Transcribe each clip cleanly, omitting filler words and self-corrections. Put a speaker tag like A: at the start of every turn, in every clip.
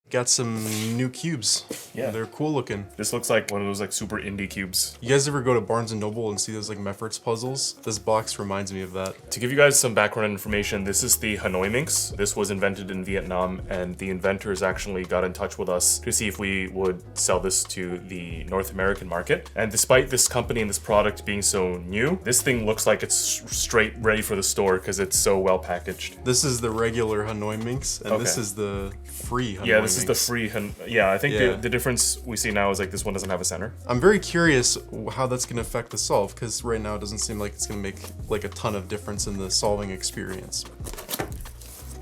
A: Got some new cubes.
B: Yeah.
A: They're cool looking.
B: This looks like one of those like super indie cubes.
A: You guys ever go to Barnes & Noble and see those like Mefferts puzzles? This box reminds me of that.
B: To give you guys some background information, this is the Hanoiminx. This was invented in Vietnam, and the inventors actually got in touch with us to see if we would sell this to the North American market. And despite this company and this product being so new, this thing looks like it's straight ready for the store because it's so well packaged.
A: This is the regular Hanoiminx, and this is the free Hanoiminx.
B: Yeah, this is the free yeah, I think the difference we see now is like this one doesn't have a center.
A: I'm very curious how that's going to affect the solve, because right now it doesn't seem like it's going to make like a ton of difference in the solving experience.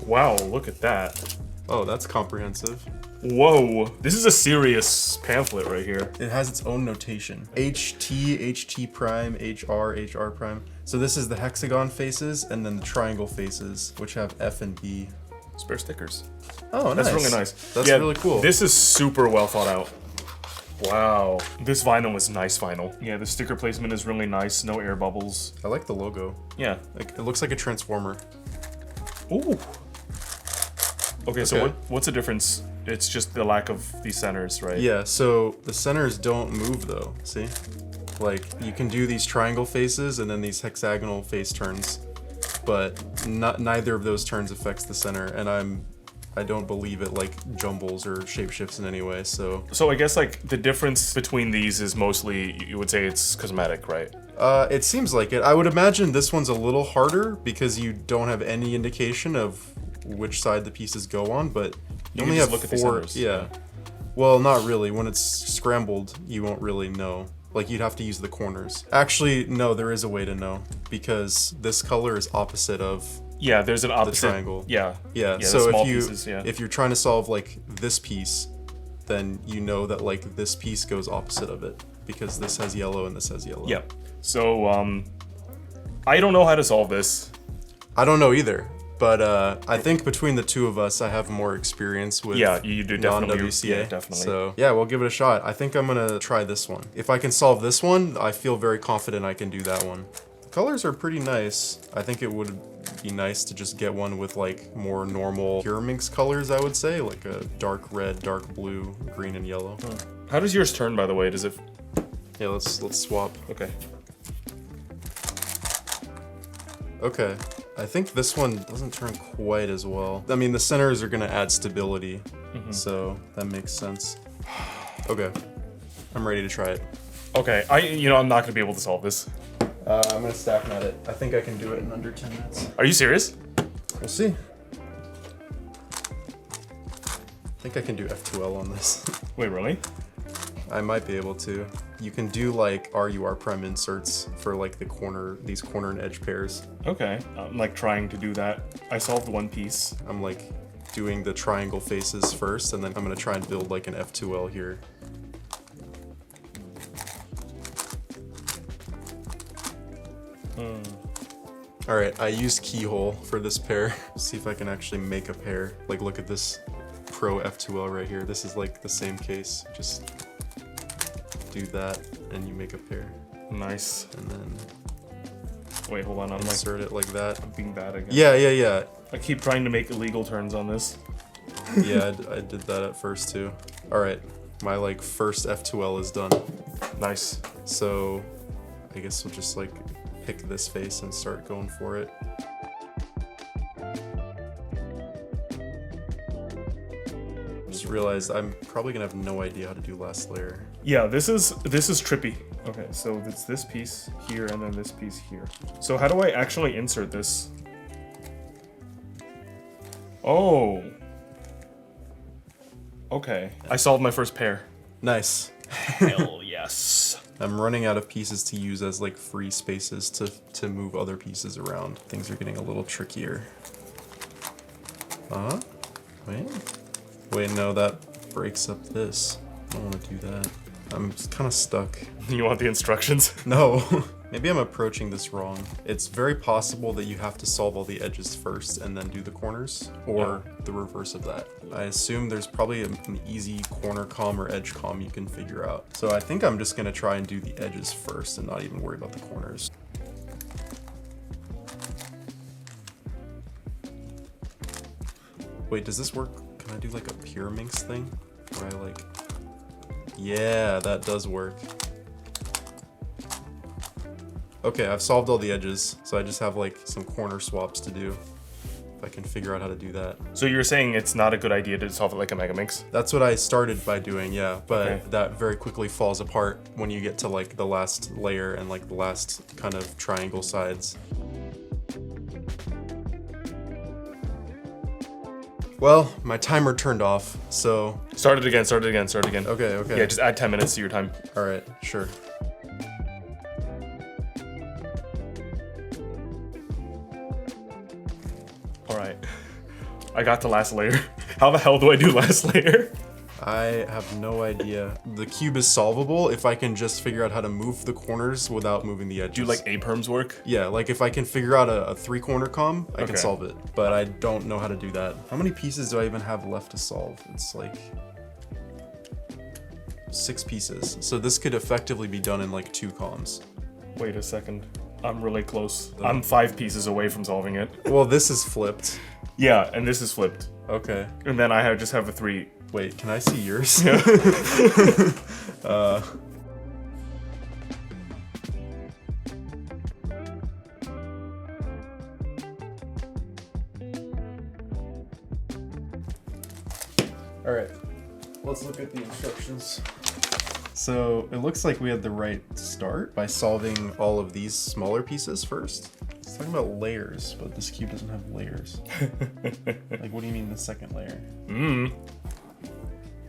B: Wow, look at that.
A: Oh, that's comprehensive.
B: Whoa, this is a serious pamphlet right here.
A: It has its own notation. HT, HT prime, HR, HR prime. So this is the hexagon faces and then the triangle faces, which have F and B.
B: Spare stickers.
A: Oh, nice.
B: That's really nice.
A: That's really cool.
B: This is super well thought out. Wow. This vinyl is nice vinyl. Yeah, the sticker placement is really nice. No air bubbles.
A: I like the logo.
B: Yeah.
A: Like, it looks like a transformer.
B: Ooh. Okay, so what's the difference? It's just the lack of these centers, right?
A: Yeah, so the centers don't move though, see? Like, you can do these triangle faces and then these hexagonal face turns, but neither of those turns affects the center, and I don't believe it like jumbles or shapeshifts in any way, so...
B: So I guess like the difference between these is mostly, you would say it's cosmetic, right?
A: It seems like it. I would imagine this one's a little harder because you don't have any indication of which side the pieces go on, but you only have
B: look at the
A: four.
B: centers.
A: Yeah. Well, not really. When it's scrambled, you won't really know. Like, you'd have to use the corners. Actually, no, there is a way to know, because this color is opposite of
B: there's an opposite
A: the triangle.
B: Yeah.
A: Yeah. So if you're trying to solve like this piece, then you know that like this piece goes opposite of it, because this has yellow and this has yellow.
B: Yep. So I don't know how to solve this.
A: I don't know either. But I think between the two of us, I have more experience with
B: you do definitely.
A: non-WCA.
B: Yeah, definitely.
A: So yeah, we'll give it a shot. I think I'm gonna try this one. If I can solve this one, I feel very confident I can do that one. The colors are pretty nice. I think it would be nice to just get one with like more normal TheCubicle colors, I would say, like a dark red, dark blue, green, and yellow.
B: How does yours turn, by the way? Does it?
A: Yeah, let's swap.
B: Okay.
A: Okay. I think this one doesn't turn quite as well. I mean, the centers are gonna add stability, so that makes sense. Okay, I'm ready to try it.
B: Okay, I'm not gonna be able to solve this.
A: I'm gonna stack mat it. I think I can do it in under 10 minutes.
B: Are you serious?
A: We'll see. I think I can do F2L on this.
B: Wait, really?
A: I might be able to. You can do like RUR prime inserts for like these corner and edge pairs.
B: Okay, I'm like trying to do that. I solved one piece.
A: I'm like doing the triangle faces first, and then I'm gonna try and build like an F2L here. All right, I used keyhole for this pair. See if I can actually make a pair. Like, look at this Pro F2L right here. This is like the same case. Just do that, and you make a pair.
B: Nice.
A: And then
B: wait, hold on. I'm
A: insert it like that.
B: I'm being bad again.
A: Yeah.
B: I keep trying to make illegal turns on this.
A: Yeah, I did that at first too. All right, my like first F2L is done.
B: Nice.
A: So I guess we'll just like pick this face and start going for it. Just realized I'm probably gonna have no idea how to do last layer.
B: Yeah, this is trippy. Okay, so it's this piece here and then this piece here. So how do I actually insert this? Oh. Okay. I solved my first pair.
A: Nice.
B: Hell yes.
A: I'm running out of pieces to use as like free spaces to move other pieces around. Things are getting a little trickier. Wait, no, that breaks up this. I don't want to do that. I'm kind of stuck.
B: You want the instructions?
A: No. Maybe I'm approaching this wrong. It's very possible that you have to solve all the edges first and then do the corners, or the reverse of that. I assume there's probably an easy corner comm or edge comm you can figure out. So I think I'm just gonna try and do the edges first and not even worry about the corners. Wait, does this work Can I do like a Hanoiminx thing? Where I like... Yeah, that does work. Okay, I've solved all the edges, so I just have like some corner swaps to do. If I can figure out how to do that.
B: So you're saying it's not a good idea to solve it like a Megaminx?
A: That's what I started by doing, yeah. But
B: Okay.
A: that very quickly falls apart when you get to like the last layer and like the last kind of triangle sides. Well, my timer turned off, so...
B: Start it again, start it again, start it again.
A: Okay, okay.
B: Yeah, just add 10 minutes to your time.
A: All right, sure.
B: All right. I got the last layer. How the hell do I do last layer?
A: I have no idea. The cube is solvable if I can just figure out how to move the corners without moving the edges.
B: Do like A-perms work?
A: Yeah, like if I can figure out a three-corner com, I can
B: Okay.
A: solve it. But I don't know how to do that. How many pieces do I even have left to solve? It's like 6 pieces. So this could effectively be done in like 2 coms.
B: Wait a second. I'm really close. I'm 5 pieces away from solving it.
A: Well, this is flipped.
B: Yeah, and this is flipped.
A: Okay.
B: And then just have a 3.
A: Wait, can I see yours?
B: Yeah.
A: All right, let's look at the instructions. So it looks like we had the right start by solving all of these smaller pieces first. It's talking about layers, but this cube doesn't have layers. Like, what do you mean the second layer?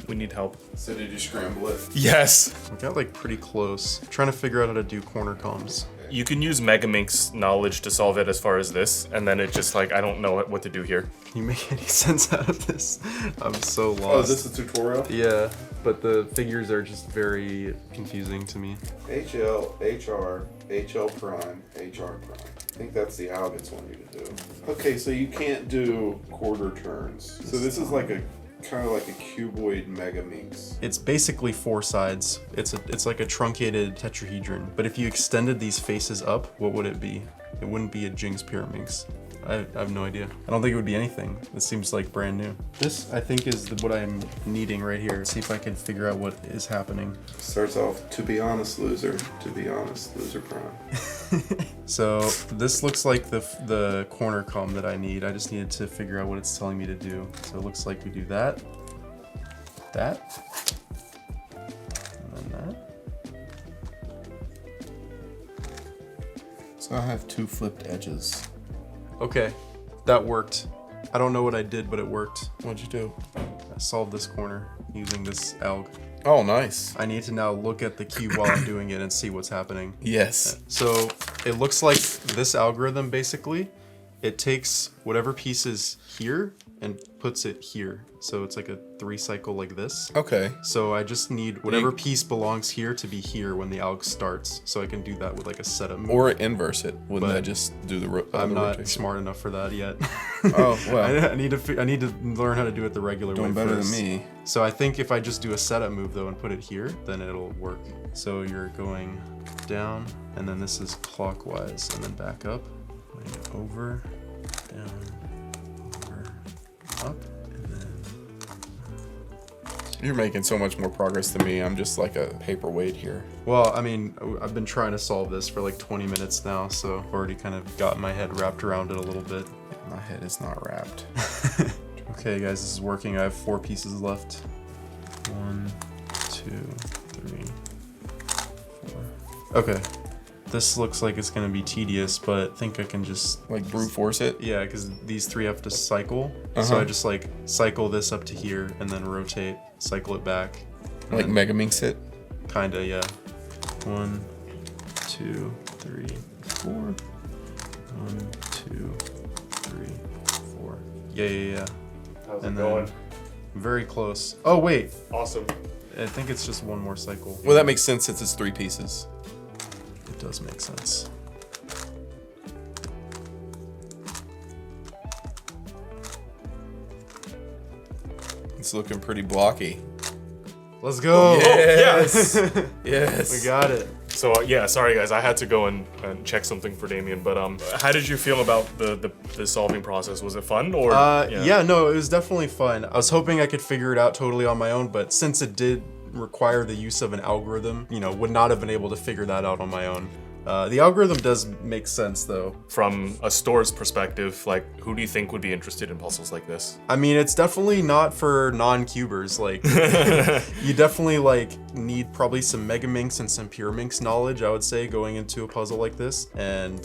B: We need help.
C: So did you scramble it?
B: Yes.
A: We got like pretty close. I'm trying to figure out how to do corner comms.
B: You can use Megaminx knowledge to solve it as far as this, and then it just like, I don't know what to do here.
A: Can you make any sense out of this? I'm so lost.
C: Oh, is this the tutorial?
A: Yeah, but the figures are just very confusing to me.
C: HL, HR, HL prime, HR prime. I think that's the alg it's wanting you to do. Okay, so you can't do quarter turns. So this is like a kind of like a cuboid Megaminx.
A: It's basically 4 sides. It's like a truncated tetrahedron. But if you extended these faces up, what would it be? It wouldn't be a Jinx Pyraminx. I have no idea. I don't think it would be anything. This seems like brand new. This, I think, is what I'm needing right here. See if I can figure out what is happening.
C: Starts off, to be honest, loser. To be honest, loser prime.
A: So this looks like the corner com that I need. I just needed to figure out what it's telling me to do. So it looks like we do that, and then that.
C: So I have 2 flipped edges.
A: Okay, that worked. I don't know what I did, but it worked.
C: What'd you do?
A: I solved this corner using this alg.
C: Oh, nice.
A: I need to now look at the cube while I'm doing it and see what's happening.
C: Yes.
A: So it looks like this algorithm basically, it takes whatever piece is here and puts it here. So it's like a 3 cycle like this.
C: Okay.
A: So I just need whatever piece belongs here to be here when the alg starts. So I can do that with like a setup move.
C: Or inverse it. Wouldn't
A: But
C: that just do the
A: I'm not
C: rotation?
A: smart enough for that yet.
C: Oh, well.
A: I need to learn how to do it the regular way
C: Doing better
A: first.
C: than me.
A: So I think if I just do a setup move though and put it here, then it'll work. So you're going down, and then this is clockwise, and then back up, going over, down, over, up, and then
C: You're making so much more progress than me. I'm just like a paperweight here.
A: well, I mean, I've been trying to solve this for like 20 minutes now, so I've already kind of got my head wrapped around it a little bit.
C: My head is not wrapped.
A: Okay, guys, this is working. I have 4 pieces left. 1, 2, 3, 4. Okay. This looks like it's gonna be tedious, but I think I can just
C: Like brute force it?
A: yeah, because these 3 have to cycle. So
C: Uh-huh.
A: I just like cycle this up to here and then rotate, cycle it back.
C: Like Megaminx it?
A: Kinda, yeah. 1, 2, 3, 4. 1, 2, 3, 4. Yeah.
B: How's
A: And
B: it going?
A: then- Very close. Oh wait,
B: Awesome.
A: I think it's just 1 more cycle.
C: Well, that makes sense since it's 3 pieces.
A: It does make sense.
C: It's looking pretty blocky.
A: Let's go.
C: Yes.
A: We
C: Yes.
A: got it.
B: So yeah, sorry guys, I had to go and check something for Damian. But how did you feel about the solving process? Was it fun or?
A: Yeah, no, it was definitely fun. I was hoping I could figure it out totally on my own, but since it did require the use of an algorithm, you know, would not have been able to figure that out on my own. The algorithm does make sense though.
B: From a store's perspective, like, who do you think would be interested in puzzles like this?
A: I mean, it's definitely not for non-cubers. Like, you definitely like need probably some Megaminx and some Pureminx knowledge, I would say, going into a puzzle like this, and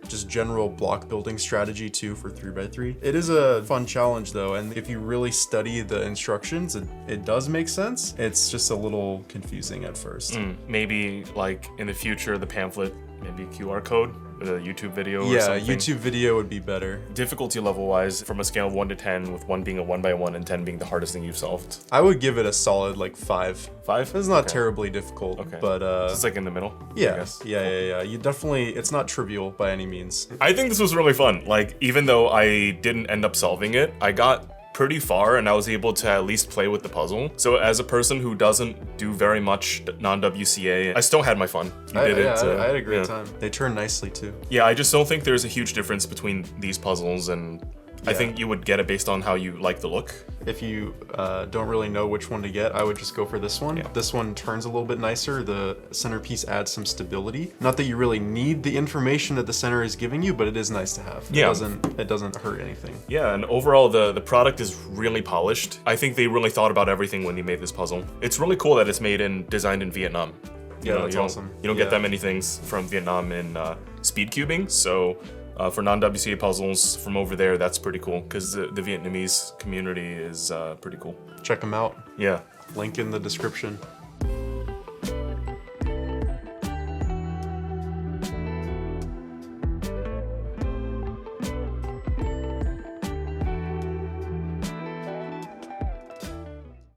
A: just general block building strategy too for 3x3. It is a fun challenge though, and if you really study the instructions, it does make sense. It's just a little confusing at first.
B: Maybe like in the future, the pamphlet, maybe QR code with a YouTube video or
A: Yeah,
B: something.
A: YouTube video would be better.
B: Difficulty level wise, from a scale of 1 to 10, with 1 being a 1x1 and 10 being the hardest thing you've solved.
A: I would give it a solid like 5.
B: 5?
A: It's not
B: Okay.
A: terribly difficult,
B: Okay.
A: but
B: It's like in the middle, I
A: yeah,
B: guess.
A: yeah. You definitely, it's not trivial by any means.
B: I think this was really fun. Like, even though I didn't end up solving it, I got pretty far and I was able to at least play with the puzzle. So as a person who doesn't do very much non-WCA, I still had my fun.
A: I had a great time. They turn nicely too.
B: Yeah, I just don't think there's a huge difference between these puzzles, and I
A: Yeah.
B: think you would get it based on how you like the look.
A: If you don't really know which one to get, I would just go for this one.
B: Yeah.
A: This one turns a little bit nicer. The centerpiece adds some stability. Not that you really need the information that the center is giving you, but it is nice to have.
B: Yeah.
A: It doesn't hurt anything.
B: Yeah, and overall the product is really polished. I think they really thought about everything when they made this puzzle. It's really cool that it's designed in Vietnam.
A: Yeah, that's awesome.
B: You don't get
A: Yeah.
B: that many things from Vietnam in speed cubing, so for non-WCA puzzles from over there, that's pretty cool, because the Vietnamese community is pretty cool.
A: Check them out.
B: Yeah.
A: Link in the description.